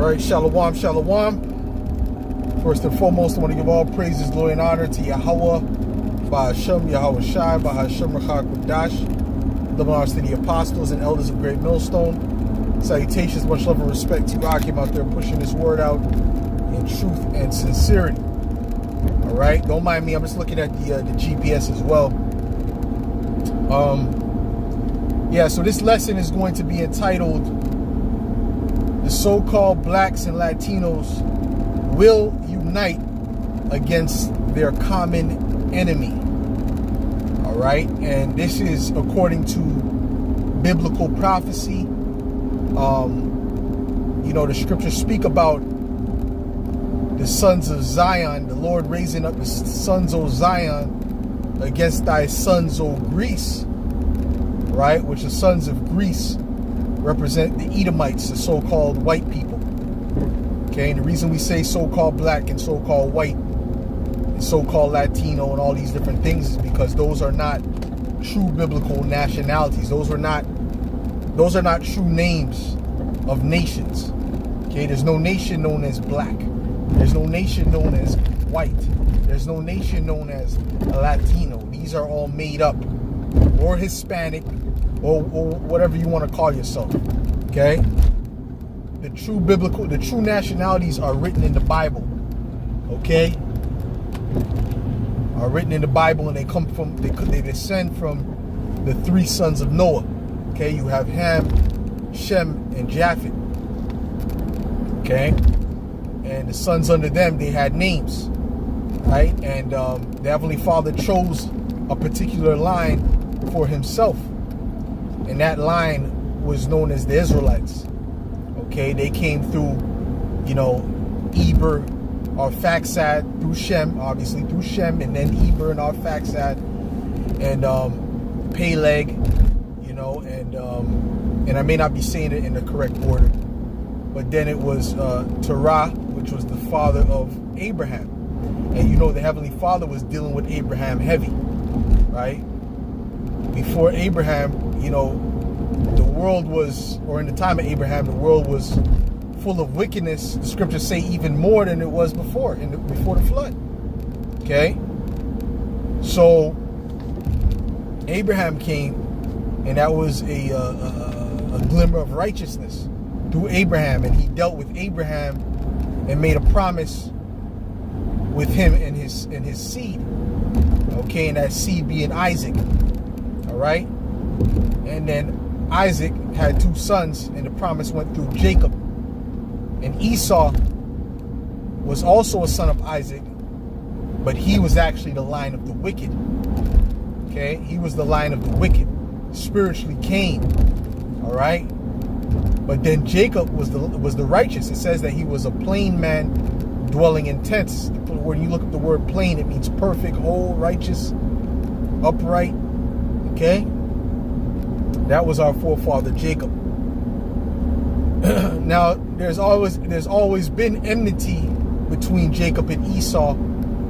Right, shalom, shalom. First and foremost, I want to give all praises, glory, and honor to Yahweh, Ba'ashem, Yahweh Shai, Ba'ashem, Rachak, Qudash, double honors to the apostles and elders of Great Millstone. Salutations, much love and respect to you. I came out there pushing this word out in truth and sincerity. All right, don't mind me. I'm just looking at the GPS as well. Yeah, so this lesson is going to be entitled "The so-called blacks and Latinos will unite against their common enemy." All right, and this is according to biblical prophecy. The scriptures speak about the sons of Zion, the Lord raising up the sons of Zion against thy sons, O Greece, right? Which the sons of Greece represent the Edomites, the so-called white people. Okay, and the reason we say so-called black and so-called white and so-called Latino and all these different things is because those are not true biblical nationalities. Those are not true names of nations. Okay, there's no nation known as black. There's no nation known as white. There's no nation known as Latino. These are all made up, or Hispanic, or whatever you want to call yourself. Okay? The true nationalities are written in the Bible. Okay? Are written in the Bible, and they descend from the three sons of Noah. Okay? You have Ham, Shem, and Japheth. Okay? And the sons under them, they had names. Right? And the Heavenly Father chose a particular line for himself. And that line was known as the Israelites. Okay, they came through, Eber, Arphaxad, through Shem, obviously through Shem, and then Eber and Arphaxad, and Peleg, and I may not be saying it in the correct order, but then it was Terah, which was the father of Abraham. And the Heavenly Father was dealing with Abraham heavy, right? Before Abraham, the world was, or in the time of Abraham, the world was full of wickedness. The scriptures say even more than it was before, before the flood. Okay? So, Abraham came, and that was a glimmer of righteousness through Abraham, and he dealt with Abraham and made a promise with him and his seed. Okay, and that seed being Isaac. All right? And then Isaac had two sons, and the promise went through Jacob. And Esau was also a son of Isaac, but he was actually the line of the wicked. Okay? He was the line of the wicked. Spiritually Cain. All right? But then Jacob was the righteous. It says that he was a plain man dwelling in tents. When you look at the word plain, it means perfect, whole, righteous, upright. Okay? That was our forefather Jacob. Now, there's always been enmity between Jacob and Esau,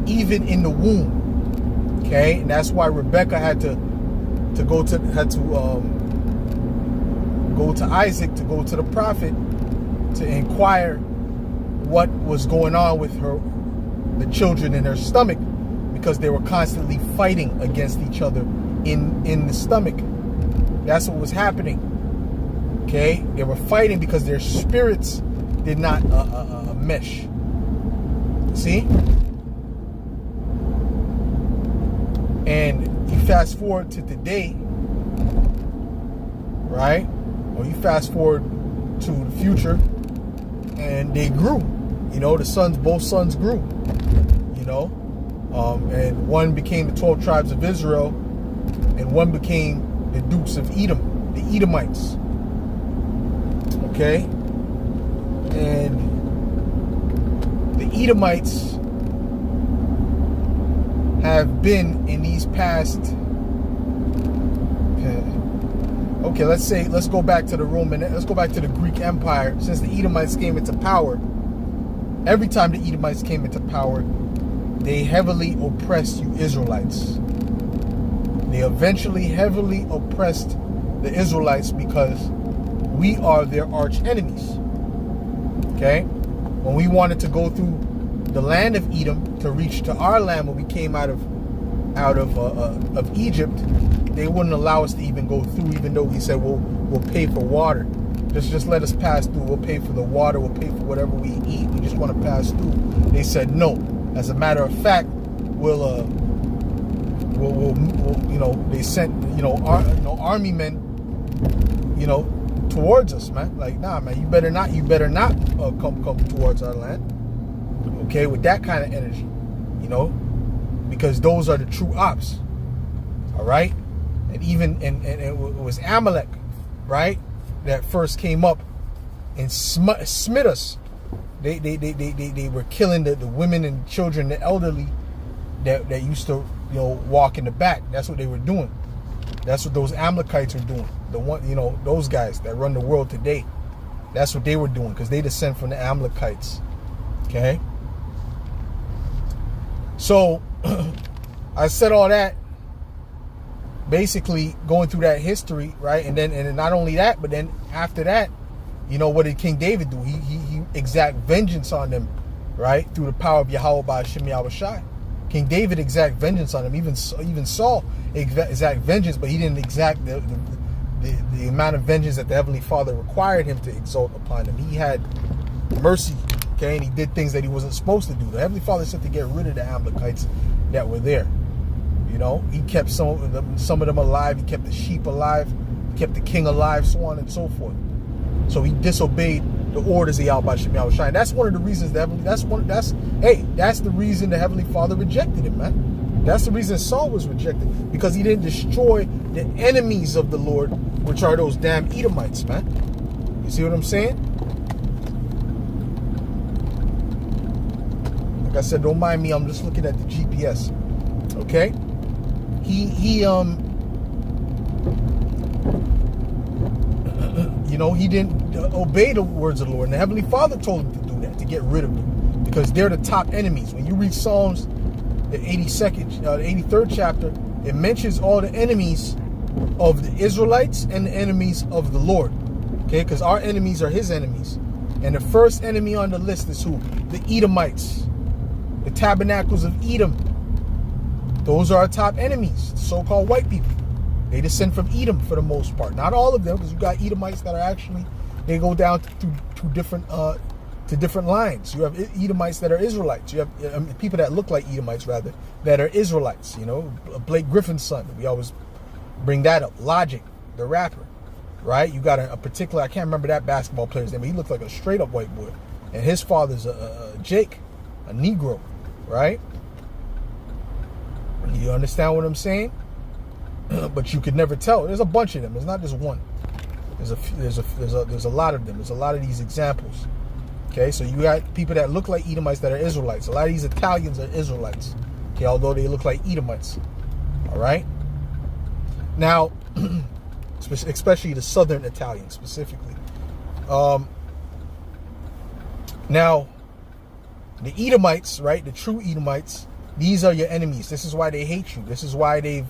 even in the womb. Okay, and that's why Rebecca had to go to Isaac, to go to the prophet, to inquire what was going on with the children in her stomach, because they were constantly fighting against each other in the stomach. That's what was happening. Okay, they were fighting because their spirits did not mesh. See? And you fast forward to today, right? Or you fast forward to the future, and they grew. Both sons grew. And one became the 12 tribes of Israel, and one became the Dukes of Edom, the Edomites. Okay? And the Edomites have been in these past... Okay, let's go back to the Greek Empire. Since the Edomites came into power, every time the Edomites came into power, they heavily oppressed you Israelites. They eventually heavily oppressed the Israelites because we are their arch enemies. Okay? When we wanted to go through the land of Edom to reach to our land when we came out of Egypt, they wouldn't allow us to even go through, even though he said we'll pay for water. Just let us pass through. We'll pay for the water. We'll pay for whatever we eat. We just want to pass through. They said no. As a matter of fact, we'll they sent army men towards us, man. Like, nah, man, you better not come towards our land. Okay, with that kind of energy, because those are the true ops. All right, and it was Amalek, right, that first came up and smit us. They were killing the women and children, the elderly that used to walk in the back. That's what they were doing. That's what those Amalekites are doing. The one, those guys that run the world today. That's what they were doing, because they descend from the Amalekites. Okay. So I said all that, basically going through that history, right? And then not only that, but then after that, what did King David do? He exact vengeance on them, right? Through the power of Yahweh Ba'Shem Yahweh Shai. King David exact vengeance on him. Even Saul exact vengeance, but he didn't exact the amount of vengeance that the Heavenly Father required him to exalt upon him. He had mercy, okay, and he did things that he wasn't supposed to do. The Heavenly Father said to get rid of the Amalekites that were there. He kept some of them alive. He kept the sheep alive. He kept the king alive, so on and so forth. So he disobeyed the orders of Yahweh Shem Yahweh Shai. That's one of the reasons that's the reason the Heavenly Father rejected him, man. That's the reason Saul was rejected, because he didn't destroy the enemies of the Lord, which are those damn Edomites, man. You see what I'm saying? Like I said, don't mind me. I'm just looking at the GPS. Okay. He didn't obey the words of the Lord. And the Heavenly Father told him to do that, to get rid of them, because they're the top enemies. When you read Psalms, the 83rd chapter, it mentions all the enemies of the Israelites and the enemies of the Lord. Okay, because our enemies are his enemies. And the first enemy on the list is who? The Edomites. The tabernacles of Edom. Those are our top enemies, so-called white people. They descend from Edom for the most part. Not all of them, because you got Edomites that are actually, they go down to different lines. You have Edomites that are Israelites. You have people that look like Edomites, rather, that are Israelites. Blake Griffin's son. We always bring that up. Logic, the rapper, right? You got a particular, I can't remember that basketball player's name, but he looked like a straight up white boy. And his father's a Jake, a Negro, right? You understand what I'm saying? But you could never tell. There's a bunch of them. There's not just one. There's a lot of them. There's a lot of these examples. Okay, so you got people that look like Edomites that are Israelites. A lot of these Italians are Israelites. Okay, although they look like Edomites. All right. Now, especially the Southern Italians specifically. Now, the Edomites, right? The true Edomites. These are your enemies. This is why they hate you. This is why they've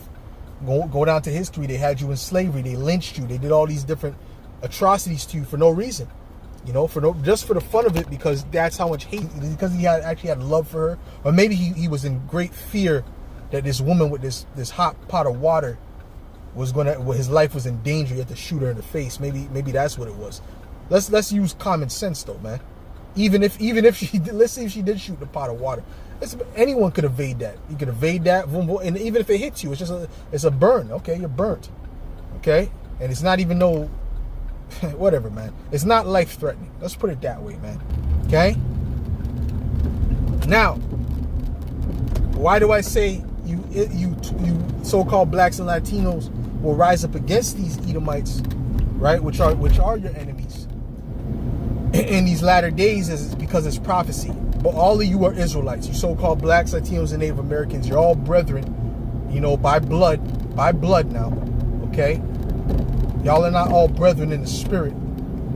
go down to history. They had you in slavery. They lynched you. They did all these different atrocities to you for no reason. Just for the fun of it, because that's how much hate. Because he actually had love for her, or maybe he was in great fear that this woman with this hot pot of water his life was in danger. He had to shoot her in the face. Maybe that's what it was. Let's use common sense though, man. Even if she did, let's see if she did shoot the pot of water. Anyone could evade that. You could evade that, and even if it hits you, it's a burn. Okay, you're burnt. Okay, and it's not even whatever, man. It's not life threatening. Let's put it that way, man. Okay. Now, why do I say you so-called blacks and Latinos will rise up against these Edomites, right? Which are your enemies in these latter days? Is because it's prophecy. But all of you are Israelites. You so-called blacks, Latinos, and Native Americans. You're all brethren, by blood. By blood now, okay? Y'all are not all brethren in the spirit,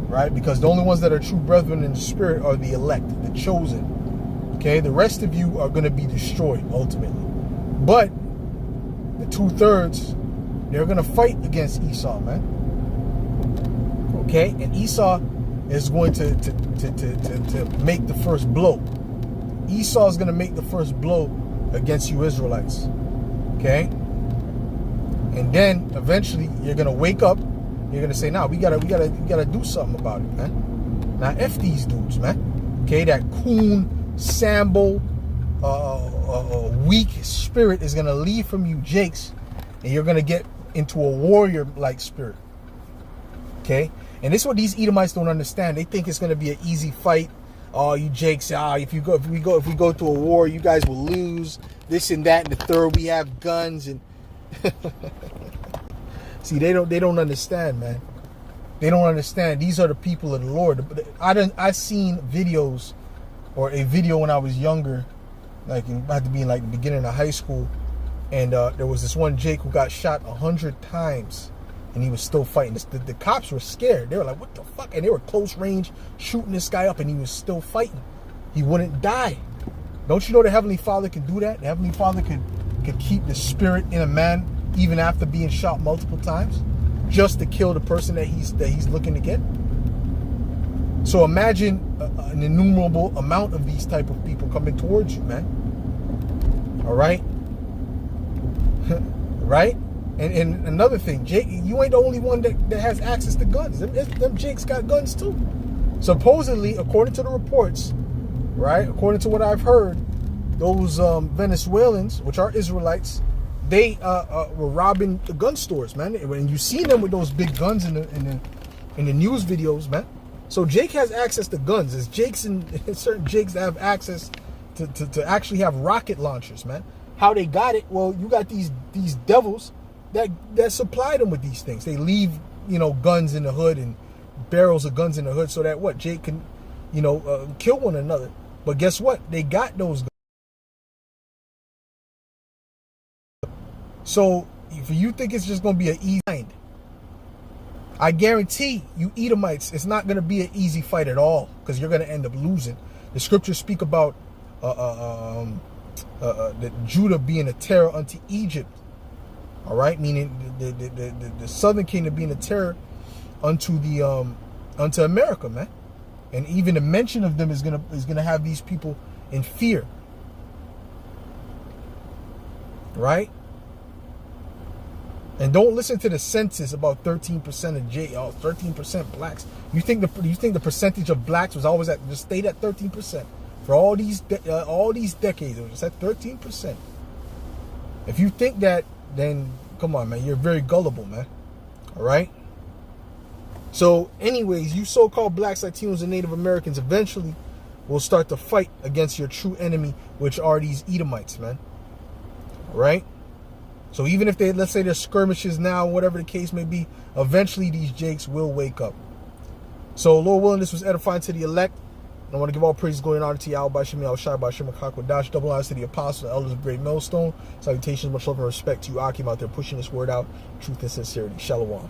right? Because the only ones that are true brethren in the spirit are the elect, the chosen, okay? The rest of you are going to be destroyed, ultimately. But the 2/3, they're going to fight against Esau, man. Okay? And Esau is going to make the first blow. Esau is going to make the first blow against you Israelites. Okay? And then eventually you're going to wake up. You're going to say, nah, we gotta do something about it, man. Now, F these dudes, man. Okay? That coon, Sambo, weak spirit is going to leave from you Jakes, and you're going to get into a warrior-like spirit. Okay? And this is what these Edomites don't understand. They think it's going to be an easy fight. Oh, you Jakes, if we go to a war, you guys will lose. This and that and the third. We have guns and see, they don't understand, man. They don't understand. These are the people of the Lord. I seen videos, or a video when I was younger, like I had to be in like the beginning of high school, and there was this one Jake who got shot 100 times. And he was still fighting. The cops were scared. They were like, what the fuck? And they were close range shooting this guy up, and he was still fighting. He wouldn't die. Don't you know the Heavenly Father can do that? The Heavenly Father could keep the spirit in a man even after being shot multiple times, just to kill the person that he's looking to get. So imagine an innumerable amount of these type of people coming towards you, man. All right? Right? And another thing, Jake, you ain't the only one that has access to guns. Them Jakes got guns too. Supposedly, according to the reports, right, according to what I've heard, those Venezuelans, which are Israelites, they were robbing the gun stores, man. And you see them with those big guns in the news videos, man. So Jake has access to guns. There's Jakes and certain Jakes that have access to actually have rocket launchers, man. How they got it? Well, you got these devils that supply them with these things. They leave, guns in the hood and barrels of guns in the hood so that what? Jake can, kill one another. But guess what? They got those guns. So if you think it's just going to be an easy fight, I guarantee you Edomites, it's not going to be an easy fight at all, because you're going to end up losing. The scriptures speak about that Judah being a terror unto Egypt. All right, meaning the southern kingdom being a terror unto America, man. And even the mention of them is gonna have these people in fear. Right? And don't listen to the census about 13% of 13% blacks. You think the percentage of blacks was always just stayed at 13% for all these decades? It was just at 13%. If you think that, then come on, man, you're very gullible, man. All right? So anyways, you so-called blacks, Latinos, and Native Americans eventually will start to fight against your true enemy, which are these Edomites, man. All right? So even if let's say there's skirmishes now, whatever the case may be, eventually these Jakes will wake up. So Lord willing, this was edifying to the elect. And I want to give all praise going on to Yahweh, Shemi, Al-Shai, Bashim, Dash, double honors to the apostles and elders of Great Millstone. Salutations, much love and respect to you, Akim, out there pushing this word out, truth and sincerity. Shalom.